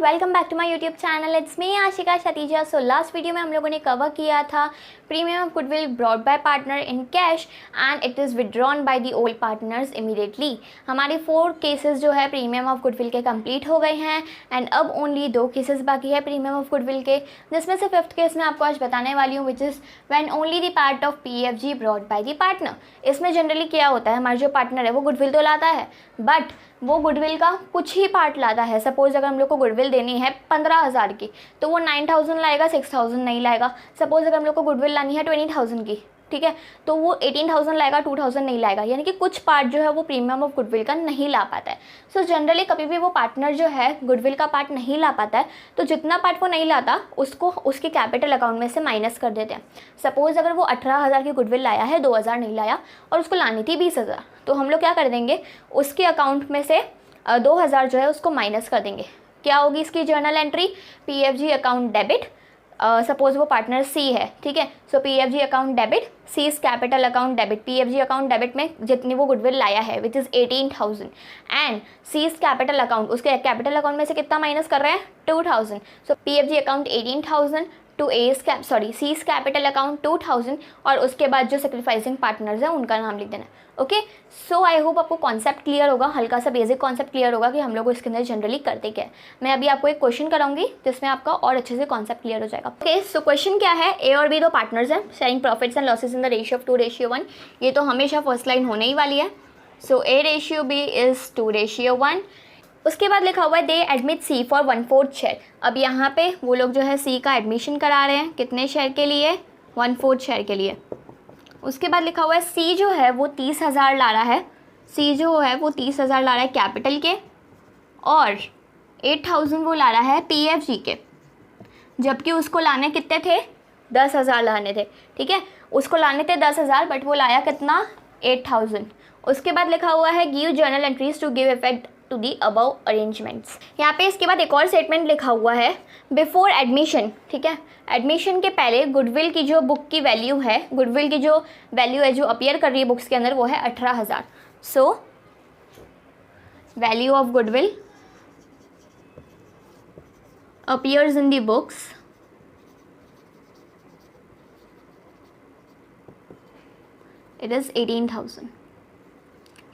Welcome back to my YouTube channel. It's me Ashika Shatija. So last video में हम लोगों ने कवर किया था premium of goodwill brought by partner in cash and it is withdrawn by the old partners immediately. हमारे 4 cases जो है premium of goodwill के कंप्लीट हो गए हैं एंड अब ओनली 2 केसेस बाकी है प्रीमियम ऑफ गुडविल के, जिसमें से 5th केस मैं आपको आज बताने वाली हूँ, which is when only the part of PFG brought by the partner. इसमें जनरली क्या होता है, हमारा जो पार्टनर है वो गुडविल तो लाता है बट वो गुडविल का कुछ ही पार्ट लाता है। सपोज अगर हम लोग को गुडविल देनी है 15,000 की तो वो 9,000 लाएगा, 6,000 नहीं लाएगा। सपोज अगर हम लोग को गुडविल लानी है 20,000 की, ठीक है, तो वो 18,000 लाएगा, 2,000 नहीं लाएगा। यानी कि कुछ पार्ट जो है वो प्रीमियम ऑफ गुडविल का नहीं ला पाता है। सो जनरली कभी भी वो पार्टनर जो है गुडविल का पार्ट नहीं ला पाता है तो जितना पार्ट वो नहीं लाता उसको उसके कैपिटल अकाउंट में से माइनस कर देते हैं। सपोज अगर वो 18,000 की गुडविल लाया है, 2,000 नहीं लाया और उसको लानी थी 20,000, तो हम लोग क्या कर देंगे, उसके अकाउंट में से 2,000 जो है उसको माइनस कर देंगे। क्या होगी इसकी journal entry, PFG account debit. Suppose वो पार्टनर C है, ठीक है, so PFG account debit, C's capital account debit. PFG account debit में जितनी वो गुडविल लाया है which is 18,000 and C's capital account, उसके कैपिटल अकाउंट में से कितना माइनस कर रहे हैं, 2,000। So PFG account 18,000 to C's capital account 2,000 और उसके बाद जो सेक्रीफाइसिंग पार्टनर्स हैं उनका नाम लिख देना। ओके, सो आई होप आपको कॉन्सेप्ट क्लियर होगा, हल्का सा बेसिक कॉन्सेप्ट क्लियर होगा कि हम लोग इसके अंदर जनरली करते क्या है। मैं अभी आपको एक क्वेश्चन कराऊंगी जिसमें आपका और अच्छे से कॉन्सेप्ट क्लियर हो जाएगा। ओके, सो क्वेश्चन क्या है, A और B दो पार्टनर्स हैं sharing profits and losses in the ratio of 2:1। ये तो हमेशा फर्स्ट लाइन होने ही वाली है। सो A/B इज़ 2:1। उसके बाद लिखा हुआ है दे एडमिट C फॉर 1/4 शेयर। अब यहाँ पे वो लोग जो है C का एडमिशन करा रहे हैं, कितने शेयर के लिए, 1/4 शेयर के लिए। उसके बाद लिखा हुआ है C जो है वो 30,000 ला रहा है, C जो है वो 30,000 ला रहा है कैपिटल के और 8,000 वो ला रहा है PFG के, जबकि उसको लाने कितने थे, 10,000 लाने थे, ठीक है, उसको लाने थे 10,000 बट वो लाया कितना, 8,000। उसके बाद लिखा हुआ है give journal entries to give effect to the above arrangements. यहाँ पे इसके बाद एक और स्टेटमेंट लिखा हुआ है बिफोर एडमिशन, ठीक है, एडमिशन के पहले गुडविल की जो बुक की वैल्यू है, गुडविल की जो वैल्यू है जो अपीयर कर रही है बुक्स के अंदर वो है 18,000। So value of goodwill appears in the books it is 18,000,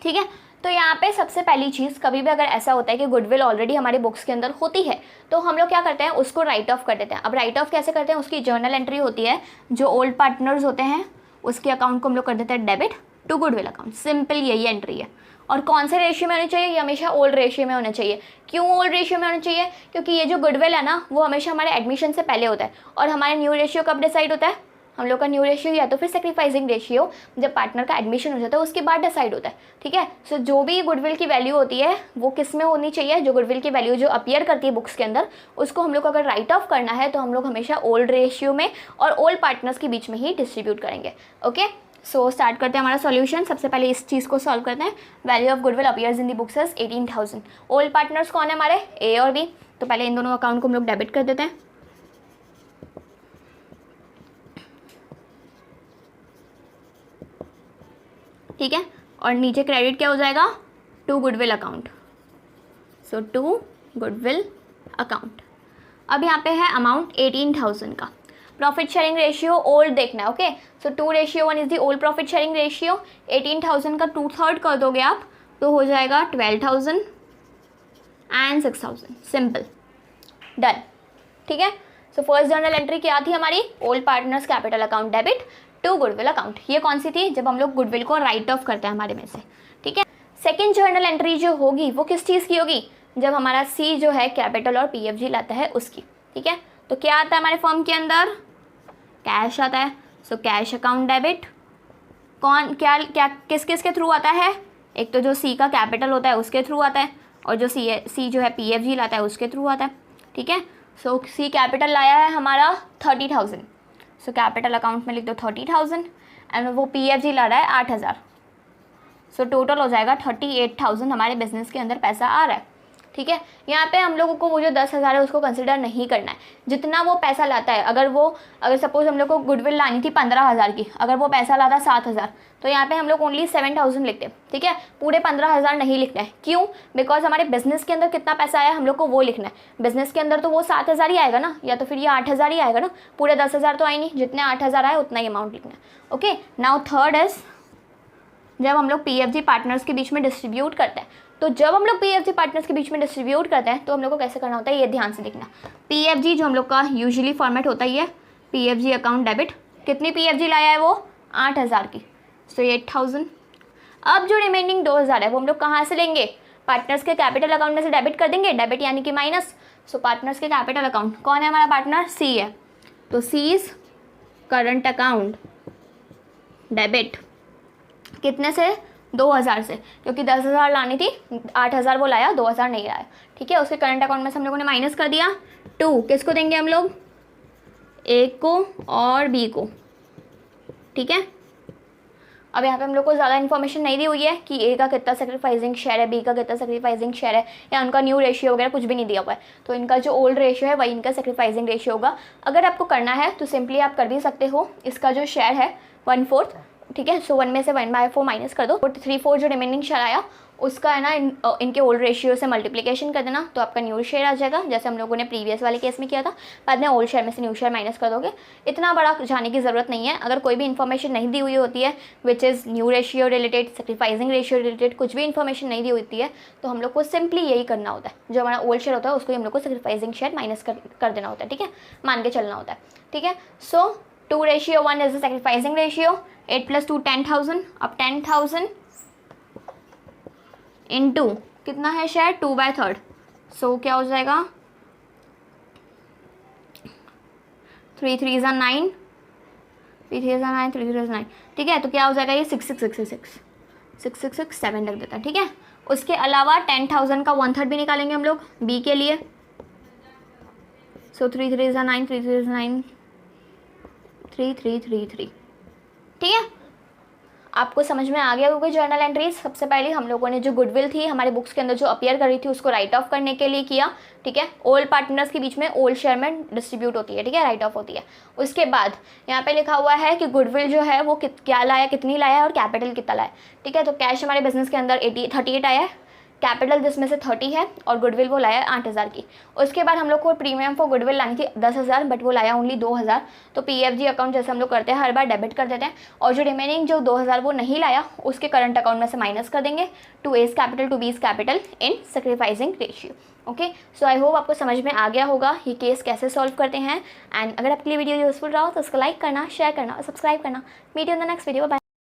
ठीक है। तो यहाँ पे सबसे पहली चीज़, कभी भी अगर ऐसा होता है कि गुडविल ऑलरेडी हमारे बुक्स के अंदर होती है तो हम लोग क्या करते हैं, उसको राइट ऑफ कर देते हैं। अब राइट ऑफ कैसे करते हैं, उसकी जर्नल एंट्री होती है, जो ओल्ड पार्टनर्स होते हैं उसके अकाउंट को हम लोग कर देते हैं debit to goodwill account. Simple यही एंट्री है। और कौन से रेशियो में होनी चाहिए, ये हमेशा ओल्ड रेशियो में होना चाहिए। क्यों ओल्ड रेशियो में होना चाहिए, क्योंकि ये जो गुडविल है ना वो हमेशा हमारे एडमिशन से पहले होता है और हमारे न्यू रेशियो कब डिसाइड होता है, हम लोग का न्यू रेशियो या तो फिर सेक्रीफाइसिंग रेशियो जब पार्टनर का एडमिशन हो जाता है उसके बाद डिसाइड होता है, ठीक है। सो जो भी गुडविल की वैल्यू होती है वो किस में होनी चाहिए, जो गुडविल की वैल्यू जो अपीयर करती है बुक्स के अंदर उसको हम लोग को अगर राइट ऑफ करना है तो हम लोग हमेशा ओल्ड रेशियो में और ओल्ड पार्टनर्स के बीच में ही डिस्ट्रीब्यूट करेंगे। ओके, सो स्टार्ट करते हैं हमारा सॉल्यूशन। सबसे पहले इस चीज़ को सॉल्व करते हैं। Value of goodwill appears in the books is 18,000। Old partners कौन है हमारे, A और B, तो पहले इन दोनों अकाउंट को हम लोग डेबिट कर देते हैं, ठीक है, और नीचे क्रेडिट क्या हो जाएगा, to goodwill account. So to goodwill account. अब यहाँ पे है अमाउंट 18,000 का। प्रॉफिट शेयरिंग रेशियो ओल्ड देखना है। Okay, so 2:1 is the old profit sharing ratio. 18,000 का 2/3 कर दोगे आप तो हो जाएगा 12,000 एंड 6,000। सिंपल, डन, ठीक है। सो फर्स्ट जर्नल एंट्री क्या थी हमारी, old partners capital account debit to goodwill account. ये कौन सी थी, जब हम लोग गुडविल को राइट ऑफ करते हैं हमारे में से, ठीक है। सेकंड जर्नल एंट्री जो होगी वो किस चीज़ की होगी, जब हमारा C जो है कैपिटल और PFG लाता है उसकी, ठीक है। तो क्या आता है हमारे फॉर्म के अंदर, कैश आता है। सो कैश अकाउंट डेबिट कौन क्या क्या किस किस के थ्रू आता है, एक तो जो C का कैपिटल होता है उसके थ्रू आता है और जो C जो है PFG लाता है उसके थ्रू आता है, ठीक है। सो C कैपिटल लाया है हमारा 30,000, सो कैपिटल अकाउंट में लिख दो 30,000 एंड वो PFG ला रहा है 8,000। सो टोटल हो जाएगा 38,000 हमारे बिजनेस के अंदर पैसा आ रहा है। ठीक है। यहाँ पे हम लोगों को वो जो 10,000 है उसको कंसिडर नहीं करना है, जितना वो पैसा लाता है। अगर सपोज हम लोग को गुडविल लानी थी 15,000 की, अगर वो पैसा लाता 7,000, तो यहाँ पे हम लोग ओनली 7,000 लिखते हैं, ठीक है। पूरे 15,000 नहीं लिखना है। क्यों? बिकॉज हमारे बिजनेस के अंदर कितना पैसा आया हम लोग को वो लिखना है। बिजनेस के अंदर तो वो 7,000 ही आएगा ना, या तो फिर ये 8,000 ही आएगा ना, पूरे 10,000 तो आए नहीं, जितने 8,000 आए उतना ही अमाउंट लिखना है। ओके, नाउ थर्ड इज जब हम लोग PFG पार्टनर्स के बीच में डिस्ट्रीब्यूट करते हैं, तो जब हम लोग PFG पार्टनर्स के बीच में डिस्ट्रीब्यूट करते हैं तो हम लोग को कैसे करना होता है, ये ध्यान से देखना। PFG जो हम लोग का यूजुअली फॉर्मेट होता ही है, PFG अकाउंट डेबिट। कितनी PFG लाया है वो? 8,000 की, सो 8,000। अब जो रिमेनिंग 2,000 है वो हम लोग कहाँ से लेंगे? पार्टनर्स के कैपिटल अकाउंट में से डेबिट कर देंगे, डेबिट यानी कि माइनस। सो पार्टनर्स के कैपिटल अकाउंट कौन है हमारा पार्टनर? C है, तो C is current account debit. कितने से? 2,000 से, क्योंकि 10,000 लानी थी, 8,000 वो लाया, 2,000 नहीं लाया, ठीक है। उसके करंट अकाउंट में से हम लोगों ने माइनस कर दिया। 2 किसको देंगे हम लोग? A को और B को, ठीक है। अब यहाँ पे हम लोग को ज़्यादा इन्फॉर्मेशन नहीं दी हुई है कि A का कितना सेक्रीफाइसिंग शेयर है, B का कितना सेक्रीफाइसिंग शेयर है, या उनका न्यू रेशियो वगैरह कुछ भी नहीं दिया हुआ है। तो इनका जो ओल्ड रेशियो है वही इनका सेक्रीफाइसिंग रेशियो होगा। अगर आपको करना है तो सिंपली आप कर भी सकते हो। इसका जो शेयर है 1/4, ठीक है। सो 1 में से 1/4 माइनस कर दो, 3/4 जो रिमेनिंग शेयर आया उसका है ना इनके ओल्ड रेशियो से मल्टीप्लिकेशन कर देना, तो आपका न्यू शेयर आ जाएगा, जैसे हम लोगों ने प्रीवियस वाले केस में किया था। बाद में ओल्ड शेयर में से न्यू शेयर माइनस कर दोगे। इतना बड़ा जाने की ज़रूरत नहीं है। अगर कोई भी इन्फॉर्मेशन नहीं दी हुई होती है which is new ratio related, sacrificing ratio related, कुछ भी इन्फॉर्मेशन नहीं दी होती है, तो हम लोग को सिंपली यही करना होता है। जो हमारा ओल्ड शेयर होता है उसको हम लोग को सेक्रीफाइसिंग शेयर माइनस कर देना होता है, ठीक है, मान के चलना होता है, ठीक है। सो 2:1 इज द सेक्रीफाइसिंग रेशियो। 8 + 2 10,000। अब 10,000 इंटू कितना है शेयर? 2/3। सो क्या हो जाएगा? 3 3 9, 3 3 9, 3 3 9, ठीक है। तो क्या हो जाएगा ये? 6,666 रख देता है, ठीक है। उसके अलावा 10,000 का 1/3 भी निकालेंगे हम लोग B के लिए। सो 3 3 9, 3 3 9, 3 3 3 3, ठीक है। आपको समझ में आ गया होगा जर्नल एंट्रीज। सबसे पहले हम लोगों ने जो गुडविल थी हमारे बुक्स के अंदर जो अपीयर कर रही थी उसको राइट ऑफ करने के लिए किया, ठीक है। ओल्ड पार्टनर्स के बीच में ओल्ड शेयर में डिस्ट्रीब्यूट होती है, ठीक है, राइट ऑफ होती है। उसके बाद यहाँ पे लिखा हुआ है कि गुडविल जो है वो क्या लाया, कितनी लाया और कैपिटल कितना लाया, ठीक है। तो कैश हमारे बिजनेस के अंदर 38 आया है, कैपिटल जिसमें से 30 है, और गुडविल वो लाया 8,000 की। उसके बाद हम लोग को प्रीमियम फॉर गुडविल लानी थी 10,000, बट वो लाया ओनली 2,000। तो PFG अकाउंट जैसे हम लोग करते हैं हर बार डेबिट कर देते हैं, और जो रिमेनिंग जो 2,000 वो नहीं लाया उसके करंट अकाउंट में से माइनस कर देंगे to A's capital to B's capital in sacrificing ratio. Okay, so I hope आपको समझ में आ गया होगा ये केस कैसे सॉल्व करते हैं। एंड अगर आपके लिए वीडियो यूजफुल रहा हो तो उसको लाइक करना, शेयर करना और सब्सक्राइब करना। Meet you in the next video. Bye.